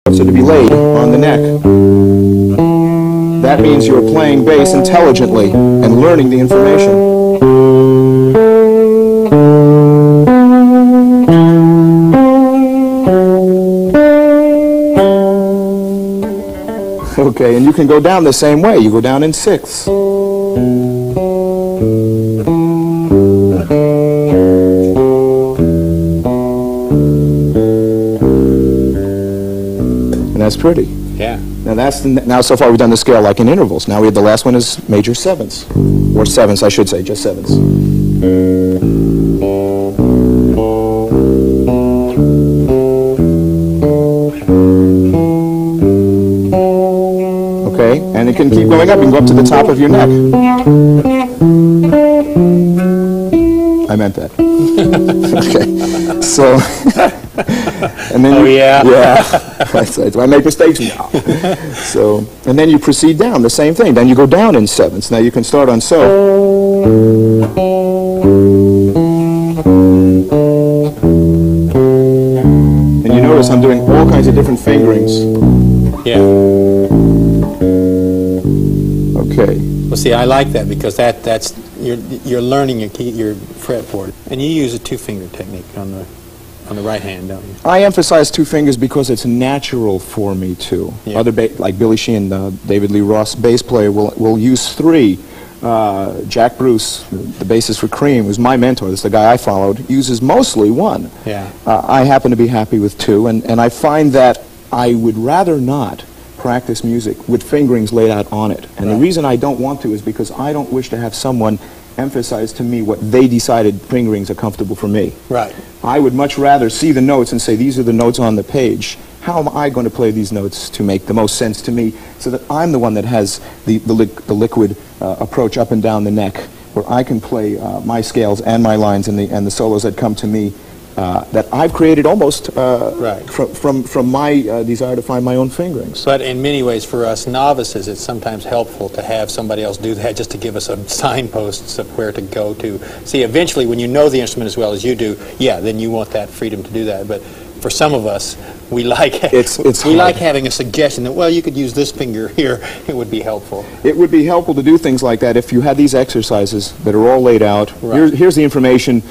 notes are to be laid on the neck. That means you're playing bass intelligently and learning the information. Okay, and you can go down the same way. You go down in sixths. And that's pretty. Yeah. Now so far we've done the scale like in intervals. Now the last one is major sevenths, or sevenths I should say, just sevenths. Okay, and it can keep going up. You can go up to the top of your neck. I meant that. Okay, so, and then I make mistakes now. So, and then you proceed down, the same thing. Then you go down in sevenths. Now you can start on so. And you notice I'm doing all kinds of different fingerings. Yeah. Okay. Well, see, I like that because that's you're learning your fretboard, and you use a two-finger technique on the right hand, don't you? I emphasize two fingers because it's natural for me to. Yeah. Like Billy Sheehan, David Lee Roth, bass player, will use three. Jack Bruce, the bassist for Cream, who's my mentor, that's the guy I followed, uses mostly one. Yeah. I happen to be happy with two, and I find that I would rather not practice music with fingerings laid out on it. And the reason I don't want to is because I don't wish to have someone emphasize to me what they decided fingerings are comfortable for me. Right. I would much rather see the notes and say, these are the notes on the page. How am I going to play these notes to make the most sense to me so that I'm the one that has the liquid approach up and down the neck, where I can play my scales and my lines and the solos that come to me that I've created almost from my desire to find my own fingerings. But in many ways, for us novices, it's sometimes helpful to have somebody else do that, just to give us a signposts of where to go to. See, eventually, when you know the instrument as well as you do, yeah, then you want that freedom to do that. But for some of us, we like like having a suggestion that, well, you could use this finger here. It would be helpful. It would be helpful to do things like that if you had these exercises that are all laid out. Right. Here's the information.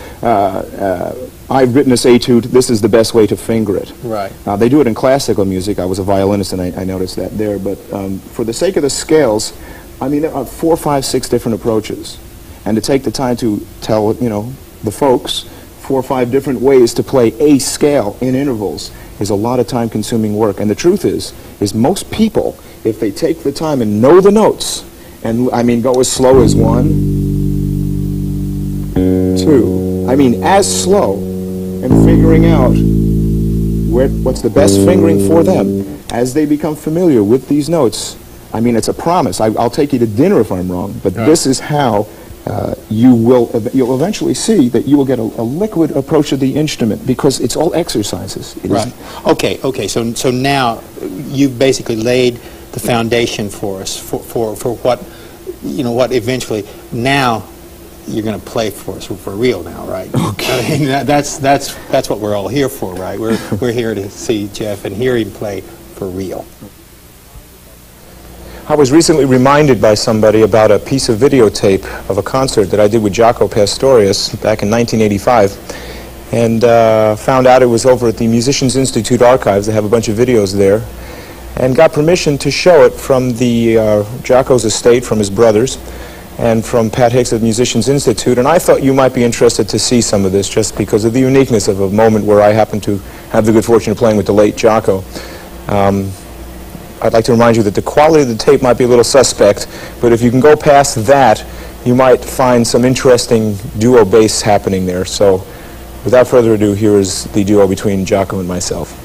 I've written this etude. This is the best way to finger it. Right. They do it in classical music. I was a violinist, and I noticed that there. But for the sake of the scales, I mean, there are 4, 5, 6 different approaches. And to take the time to tell, the folks 4 or 5 different ways to play a scale in intervals is a lot of time-consuming work. And the truth is most people, if they take the time and know the notes, and I mean go as slow as 1, 2, I mean as slow, and figuring out what's the best fingering for them as they become familiar with these notes. I mean, it's a promise. I'll take you to dinner if I'm wrong, but this is how you'll eventually see that you will get a liquid approach to the instrument, because it's all exercises. Right. Okay. So now you've basically laid the foundation for us for what what eventually now you're going to play for us for real now, right? Okay. I mean, that's what we're all here for, right? We're here to see Jeff and hear him play for real. I was recently reminded by somebody about a piece of videotape of a concert that I did with Jaco Pastorius back in 1985, and found out it was over at the Musicians Institute archives. They have a bunch of videos there, and got permission to show it from the Jaco's estate, from his brothers, and from Pat Hicks at Musicians Institute. And I thought you might be interested to see some of this, just because of the uniqueness of a moment where I happened to have the good fortune of playing with the late Jaco. I'd like to remind you that the quality of the tape might be a little suspect, but if you can go past that, you might find some interesting duo bass happening there. So, without further ado, here is the duo between Jaco and myself.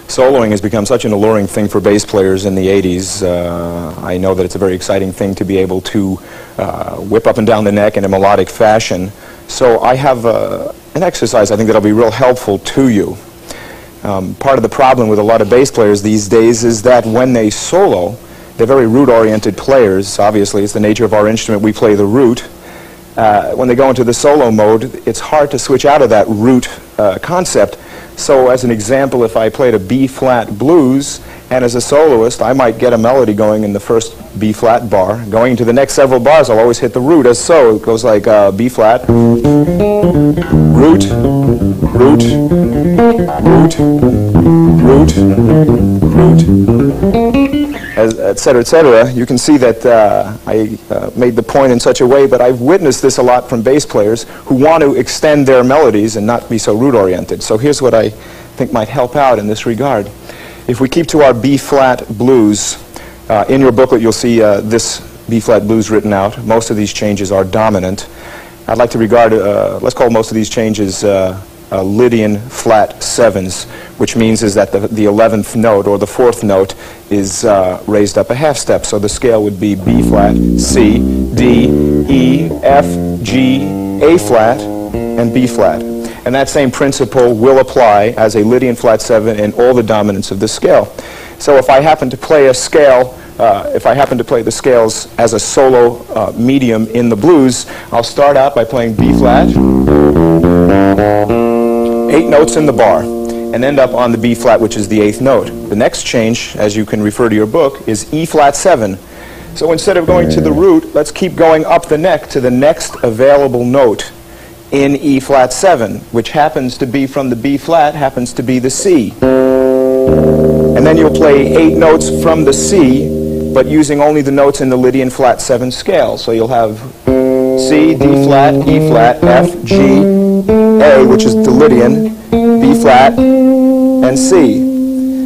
Soloing has become such an alluring thing for bass players in the 80s. I know that it's a very exciting thing to be able to whip up and down the neck in a melodic fashion. So I have an exercise I think that'll be real helpful to you. Part of the problem with a lot of bass players these days is that when they solo, they're very root-oriented players. Obviously, it's the nature of our instrument. We play the root. When they go into the solo mode, it's hard to switch out of that root concept. So as an example, if I played a B-flat blues, and as a soloist, I might get a melody going in the first B-flat bar. Going into the next several bars, I'll always hit the root as so. It goes like B-flat, root, root, root, root, root, et cetera, et cetera. You can see that I made the point in such a way, but I've witnessed this a lot from bass players who want to extend their melodies and not be so root-oriented. So here's what I think might help out in this regard. If we keep to our B-flat blues, in your booklet you'll see this B-flat blues written out. Most of these changes are dominant. I'd like to regard, let's call most of these changes Lydian flat sevens, which means is that the 11th note or the 4th note is raised up a half step. So the scale would be B flat, C, D, E, F, G, A flat, and B flat. And that same principle will apply as a Lydian flat 7 in all the dominants of the scale. So if I happen to play a scale, if I happen to play the scales as a solo medium in the blues, I'll start out by playing B flat, 8 notes in the bar, and end up on the B flat, which is the 8th note. The next change, as you can refer to your book, is E flat 7. So instead of going to the root, let's keep going up the neck to the next available note in E flat 7, which happens to be from the B flat, happens to be the C. And then you'll play 8 notes from the C, but using only the notes in the Lydian flat 7 scale. So you'll have C, D flat, E flat, F, G, A, which is the Lydian, B flat, and C.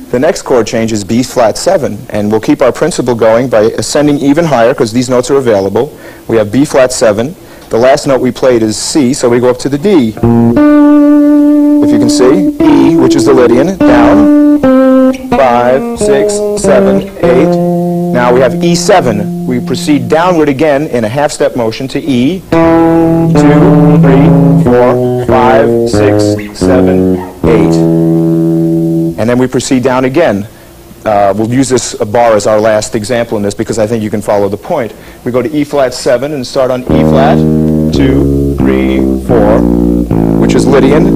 The next chord change is B flat 7, and we'll keep our principle going by ascending even higher because these notes are available. We have B flat 7. The last note we played is C, so we go up to the D. If you can see, E, which is the Lydian, down, 5, 6, 7, 8. Now we have E7. We proceed downward again in a half-step motion to E. 2, 3, 4, 5, 6, 7, 8. And then we proceed down again. We'll use this bar as our last example in this because I think you can follow the point. We go to E flat 7 and start on E flat, 2, 3, 4, which is Lydian.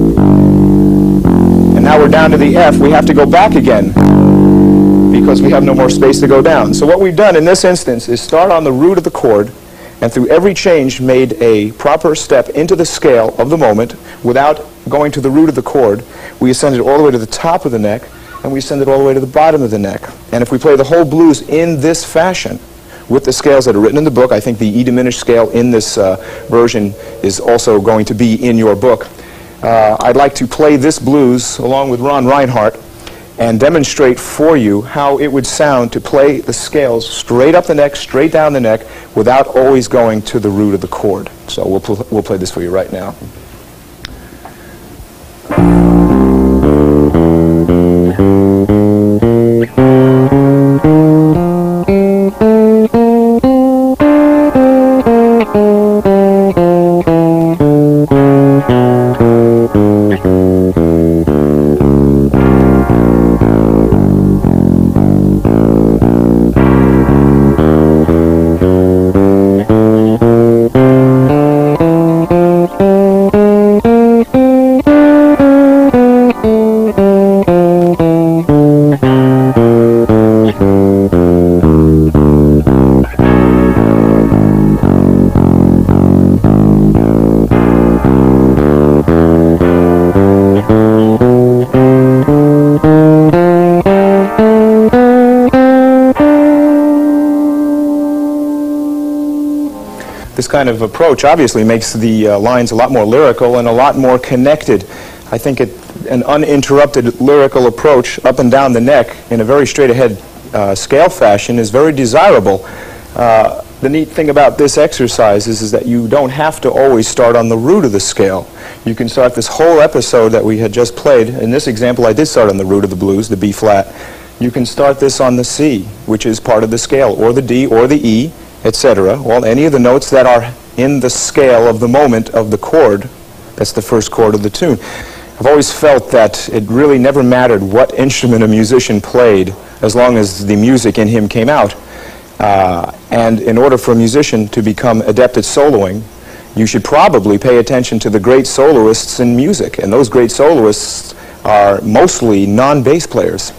And now we're down to the F. We have to go back again because we have no more space to go down. So what we've done in this instance is start on the root of the chord, and through every change made a proper step into the scale of the moment without going to the root of the chord. We ascended all the way to the top of the neck, and we ascended all the way to the bottom of the neck. And if we play the whole blues in this fashion, with the scales that are written in the book, I think the E diminished scale in this version is also going to be in your book. I'd like to play this blues along with Ron Reinhardt and demonstrate for you how it would sound to play the scales straight up the neck, straight down the neck, without always going to the root of the chord. So we'll play this for you right now. This kind of approach obviously makes the lines a lot more lyrical and a lot more connected. I think an uninterrupted lyrical approach up and down the neck in a very straight-ahead scale fashion is very desirable. The neat thing about this exercise is that you don't have to always start on the root of the scale. You can start this whole episode that we had just played. In this example, I did start on the root of the blues, the B flat. You can start this on the C, which is part of the scale, or the D, or the E, etc. Well, any of the notes that are in the scale of the moment of the chord, that's the first chord of the tune. I've always felt that it really never mattered what instrument a musician played as long as the music in him came out. And in order for a musician to become adept at soloing, you should probably pay attention to the great soloists in music. And those great soloists are mostly non-bass players.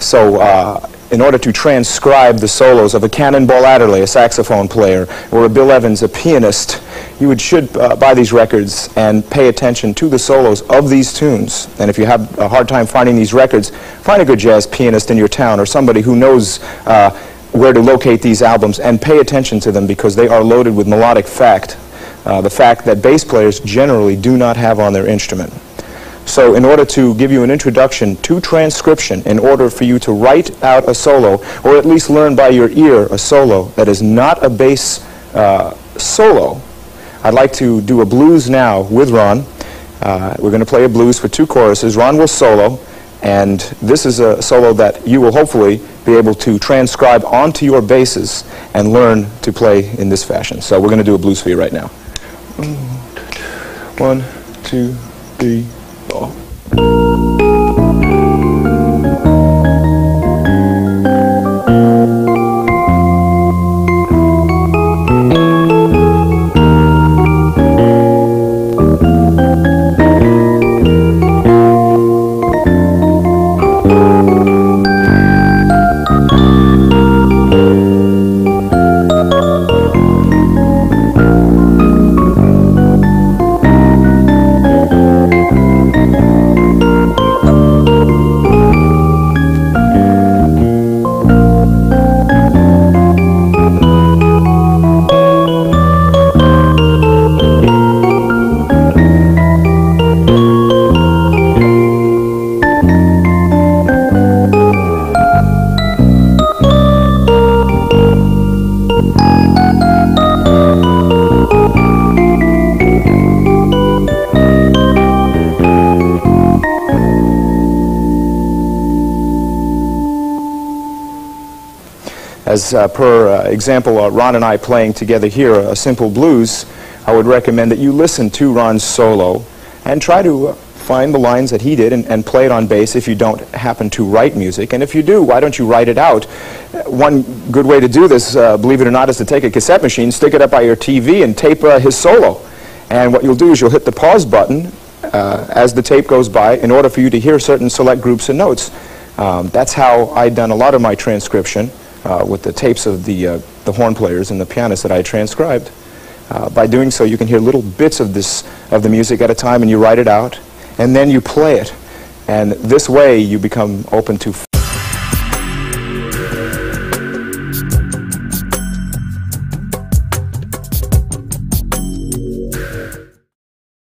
So in order to transcribe the solos of a Cannonball Adderley, a saxophone player, or a Bill Evans, a pianist, you should buy these records and pay attention to the solos of these tunes. And if you have a hard time finding these records, find a good jazz pianist in your town or somebody who knows where to locate these albums and pay attention to them, because they are loaded with melodic fact, the fact that bass players generally do not have on their instrument. So in order to give you an introduction to transcription, in order for you to write out a solo, or at least learn by your ear a solo that is not a bass solo, I'd like to do a blues now with Ron. We're going to play a blues for 2 choruses. Ron will solo, and this is a solo that you will hopefully be able to transcribe onto your basses and learn to play in this fashion. So we're going to do a blues for you right now. 1, 2, 3, 4. As per example, Ron and I playing together here a simple blues, I would recommend that you listen to Ron's solo and try to find the lines that he did and play it on bass if you don't happen to write music. And if you do, why don't you write it out? One good way to do this, believe it or not, is to take a cassette machine, stick it up by your TV, and tape his solo. And what you'll do is you'll hit the pause button as the tape goes by in order for you to hear certain select groups and notes. That's how I'd done a lot of my transcription with the tapes of the horn players and the pianists that I transcribed. By doing so, you can hear little bits of the music at a time, and you write it out, and then you play it. And this way, you become open to